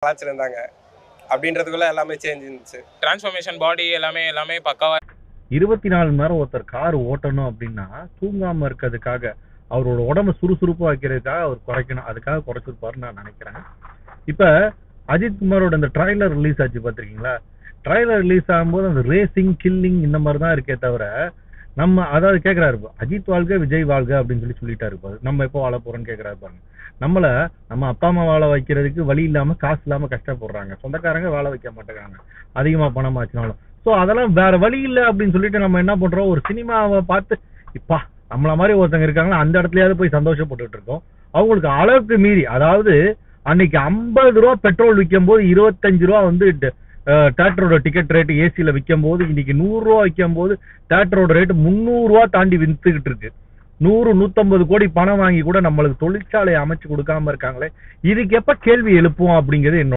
கலாச்சிருந்தாங்க அப்படின்றதுக்குள்ள எல்லாமே சேஞ்ச் இருந்துச்சு. டிரான்ஸ்ஃபர்மேஷன் பாடி எல்லாமே பக்காவா 24 மணி நேரம் ஒருத்தர் கார் ஓட்டணும் அப்படின்னா தூங்காம இருக்கிறதுக்காக அவரோட உடம்பு சுறுசுறுப்பா வைக்கிறதுக்காக அவர் குறைக்கணும், அதுக்காக குறைச்சிருப்பாருன்னு நான் நினைக்கிறேன். இப்ப அஜித் குமாரோட இந்த ட்ரைலர் ரிலீஸ் ஆச்சு பாத்திருக்கீங்களா? ட்ரைலர் ரிலீஸ் ஆகும்போது அந்த ரேசிங் கில்லிங் இந்த மாதிரி தான் இருக்கே தவிர நம்ம அதாவது கேட்கிறாரு அஜித் வாழ்க விஜய் வாழ்க அப்படின்னு சொல்லிட்டாரு இருப்பாரு. நம்ம எப்போ வாழ போறோம்னு கேட்கிறாரு பாருங்க. நம்ம அப்பா அம்மா வாழ வைக்கிறதுக்கு வழி இல்லாம காசு இல்லாம கஷ்டப்படுறாங்க, சொந்தக்காரங்க வாழ வைக்க மாட்டேங்கிறாங்க அதிகமா பணம் ஆச்சுனாலும். ஸோ அதெல்லாம் வேற வழி இல்லை அப்படின்னு சொல்லிட்டு நம்ம என்ன பண்றோம், ஒரு சினிமாவை பார்த்து இப்பா நம்மள மாதிரி ஒருத்தங்க இருக்காங்களா அந்த இடத்துலயாவது போய் சந்தோஷப்பட்டு இருக்கோம். அவங்களுக்கு அளவுக்கு மீறி, அதாவது அன்னைக்கு 50 ரூபா பெட்ரோல் விற்கும் போது 25 ரூபா வந்து தியேட்டரோட டிக்கெட் ரேட் ஏசியில விற்கும் போது இன்னைக்கு 100 ரூபா விற்கும் போது தியேட்டரோட ரேட் 300 ரூபா தாண்டி வித்துக்கிட்டு இருக்கு. 100-150 கோடி பணம் வாங்கி கூட நம்மளுக்கு தொழிற்சாலையை அமைச்சு கொடுக்காம இருக்காங்களே, இதுக்கு எப்ப கேள்வி எழுப்புவோம் அப்படிங்கிறது என்னோட